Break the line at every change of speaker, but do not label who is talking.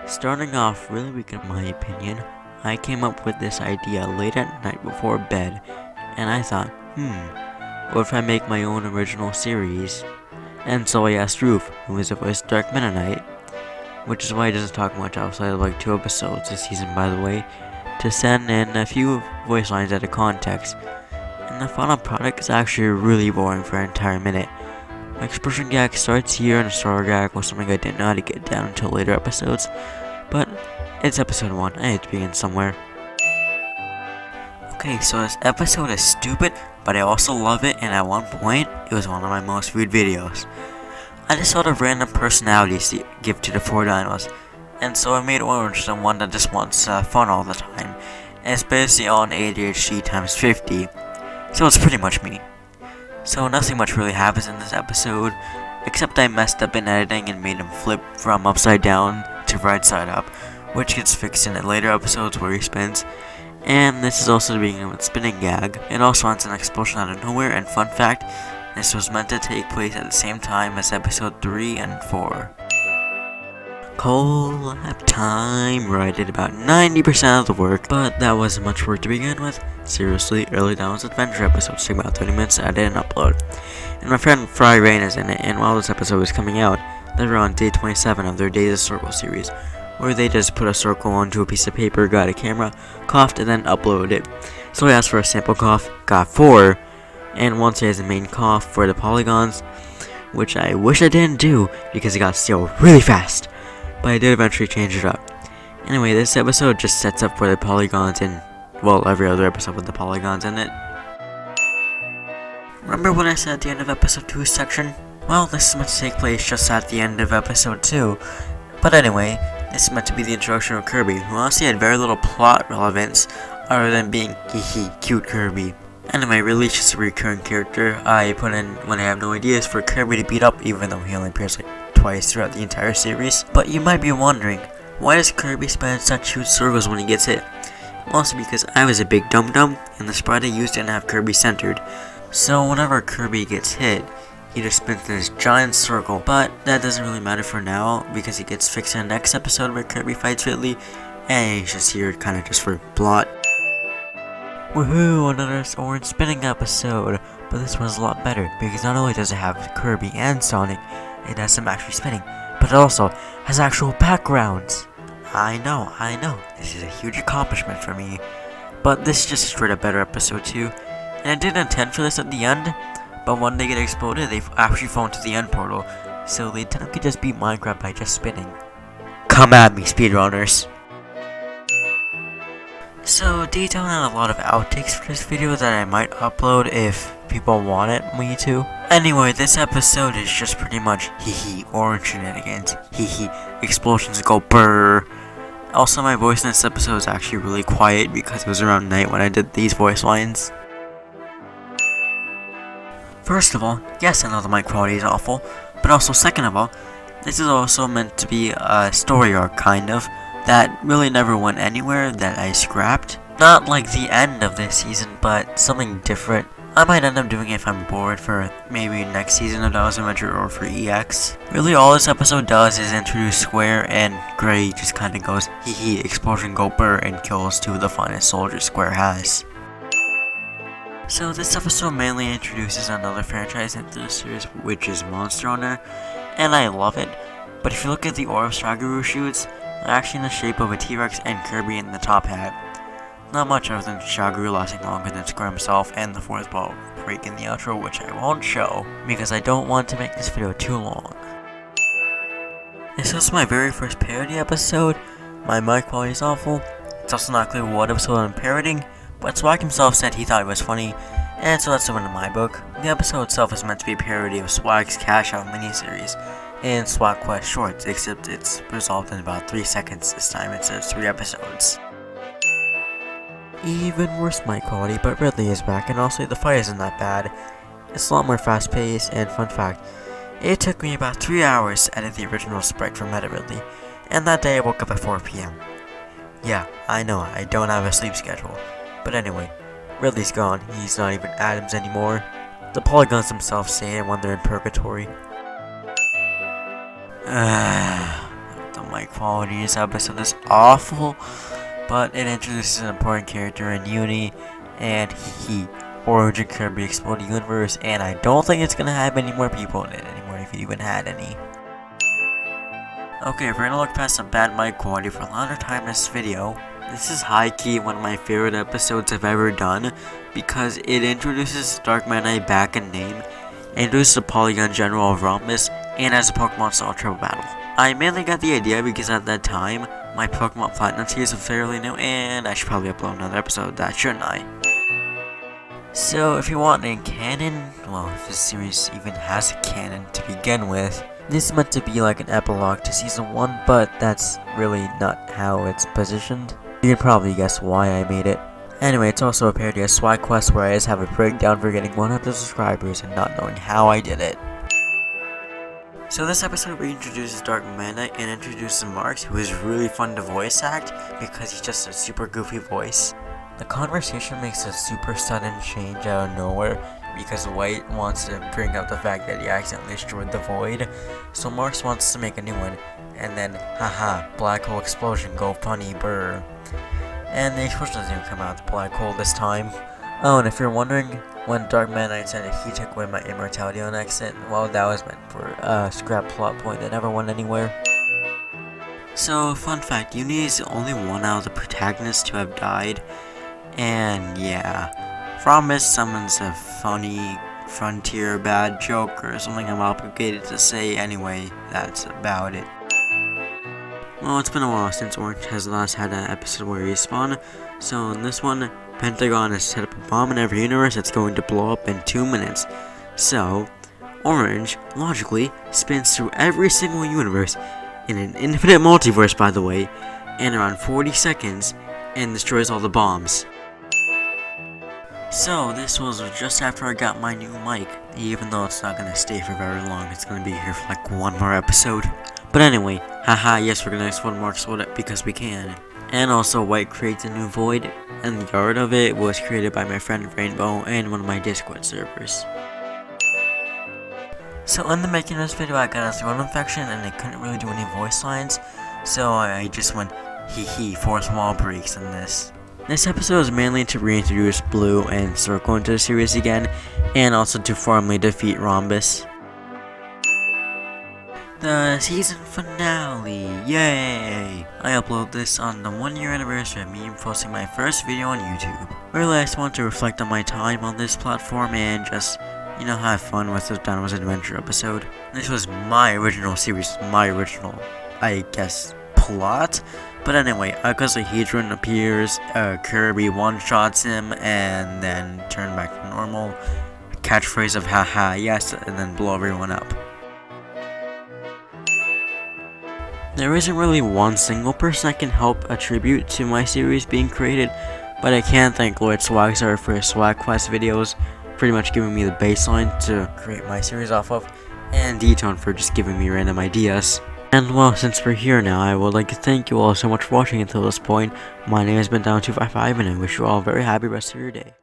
Starting off really weak in my opinion, I came up with this idea late at night before bed, and I thought, what if I make my own original series? And so I asked Roof, who is a voice of Dark Mennonite, which is why he doesn't talk much outside of like 2 episodes this season by the way, to send in a few voice lines out of context. And the final product is actually really boring for an entire minute. My expression gag starts here, and a story gag was something I didn't know how to get down until later episodes. But it's episode 1, I had to begin somewhere. Okay, so this episode is stupid, but I also love it, and at one point, it was one of my most viewed videos. I just thought of random personalities to give to the 4 Dynals, and so I made Orange the one that just wants fun all the time, and it's basically on ADHD times 50, so it's pretty much me. So nothing much really happens in this episode, except I messed up in editing and made him flip from upside down to right side up, which gets fixed in later episodes where he spins. And this is also the beginning of a spinning gag. It also ends an explosion out of nowhere, and fun fact, this was meant to take place at the same time as episode 3 and 4. Collab time, where I did about 90% of the work, but that wasn't much work to begin with. Seriously, early Dynals Adventure episodes take about 30 minutes to edit and upload. And my friend Fry Rain is in it, and while this episode was coming out, they were on day 27 of their Days of Circle series, where they just put a circle onto a piece of paper, got a camera, coughed, and then uploaded it. So I asked for a sample cough, got 4, and once he has a main cough for the polygons, which I wish I didn't do because it got stale really fast, but I did eventually change it up. Anyway, this episode just sets up for the polygons in, well, every other episode with the polygons in it. Remember what I said at the end of episode 2's section? Well, this is meant to take place just at the end of episode 2, but anyway, this is meant to be the introduction of Kirby, who honestly had very little plot relevance other than being cute Kirby. Anyway, really just a recurring character I put in when I have no ideas for Kirby to beat up, even though he only appears like twice throughout the entire series. But you might be wondering, why does Kirby spin such huge circles when he gets hit? Mostly because I was a big dum-dum, and the sprite I used didn't have Kirby centered. So whenever Kirby gets hit, he just spins in this giant circle, but that doesn't really matter for now, because he gets fixed in the next episode where Kirby fights Ridley, and he's just here kinda just for plot. Woohoo, another orange spinning episode, but this one's a lot better, because not only does it have Kirby and Sonic, it has some actually spinning, but it also has actual backgrounds. I know, this is a huge accomplishment for me, but this is just a straight up better episode too, and I didn't intend for this at the end, but when they get exploded, they actually fall into the end portal, so they technically just beat Minecraft by just spinning. Come at me, speedrunners! So, detailing out a lot of outtakes for this video that I might upload if people wanted me to. Anyway, this episode is just pretty much orange shenanigans, explosions go brrr. Also, my voice in this episode is actually really quiet because it was around night when I did these voice lines. First of all, yes, I know the mic quality is awful, but also second of all, this is also meant to be a story arc kind of, that really never went anywhere that I scrapped. Not like the end of this season, but something different. I might end up doing it if I'm bored for maybe next season of Dynals Adventure or for EX. Really all this episode does is introduce Square, and Gray just kinda goes explosion go brr and kills 2 of the finest soldiers Square has. So this episode mainly introduces another franchise into the series, which is Monster Hunter, and I love it, but if you look at the Orb Shaguru shoots, they're actually in the shape of a T-Rex and Kirby in the top hat. Not much other than Shaguru lasting longer than Square himself and the 4th ball break in the outro, which I won't show, because I don't want to make this video too long. This was my very first parody episode. My mic quality is awful. It's also not clear what episode I'm parodying, but Swag himself said he thought it was funny, and so that's the one in my book. The episode itself is meant to be a parody of Swag's Cash Out miniseries and Swag Quest Shorts, except it's resolved in about 3 seconds this time instead of 3 episodes. Even worse mic quality, but Ridley is back, and also the fight isn't that bad. It's a lot more fast paced, and fun fact, it took me about 3 hours to edit the original sprite for Meta Ridley, and that day I woke up at 4 PM. Yeah, I know, I don't have a sleep schedule. But anyway, Ridley's gone, he's not even atoms anymore. The polygons themselves say it when they're in purgatory. The mic quality in this episode is awful, but it introduces an important character in Uni, and Origin Kirby Exploding Universe, and I don't think it's gonna have any more people in it anymore, if it even had any. Okay, if we're gonna look past the bad mic quality for a longer time in this video, this is high-key one of my favorite episodes I've ever done, because it introduces Dark Meta Knight back in name, introduces the Polygon General of Rhombus, and has a Pokemon Style Triple Battle. I mainly got the idea because at that time, my Pokemon Platinum series was fairly new, and I should probably upload another episode of that, shouldn't I? So, if you want a canon, well, if this series even has a canon to begin with, this is meant to be like an epilogue to Season 1, but that's really not how it's positioned. You can probably guess why I made it. Anyway, it's also a parody of Swag Quest where I just have a breakdown for getting 100 subscribers and not knowing how I did it. So this episode reintroduces Dark Meta Knight and introduces Marks, who is really fun to voice act because he's just a super goofy voice. The conversation makes a super sudden change out of nowhere because White wants to bring up the fact that he accidentally destroyed the void, so Marks wants to make a new one, and then, haha, black hole explosion, go funny, brr. And the explosion doesn't even come out of the black hole this time. Oh, and if you're wondering, when Dark Meta Knight said he took away my immortality on accident, well, that was meant for a scrap plot point that never went anywhere. So, fun fact, Uni is the only one out of the protagonists to have died. And yeah, Rhombus summons a funny frontier bad joke or something I'm obligated to say anyway, that's about it. Well, it's been a while since Orange has last had an episode where he spawned, so in this one, Pentagon has set up a bomb in every universe that's going to blow up in 2 minutes. So, Orange, logically, spins through every single universe, in an infinite multiverse by the way, in around 40 seconds, and destroys all the bombs. So, this was just after I got my new mic, even though it's not gonna stay for very long, it's gonna be here for like one more episode. But anyway, haha, yes, we're gonna explode Marks because we can. And also, White creates a new void, and the art of it was created by my friend Rainbow and one of my Discord servers. So in the making of this video, I got a throat infection and I couldn't really do any voice lines, so I just went hee for small breaks in this. This episode is mainly to reintroduce Blue and Circle into the series again, and also to formally defeat Rhombus. The season finale, yay! I upload this on the 1 year anniversary of me posting my first video on YouTube. Really, I just want to reflect on my time on this platform and just, you know, have fun with the Dynals adventure episode. This was my original series, my original, I guess, plot. But anyway, Icosahedron appears, Kirby one-shots him, and then turn back to normal. Catchphrase of haha yes, and then blow everyone up. There isn't really one single person I can help attribute to my series being created, but I can thank Lloyd Swagstar for his Swag Quest videos, pretty much giving me the baseline to create my series off of, and D-Tone for just giving me random ideas. And well, since we're here now, I would like to thank you all so much for watching until this point. My name has been Down255, and I wish you all a very happy rest of your day.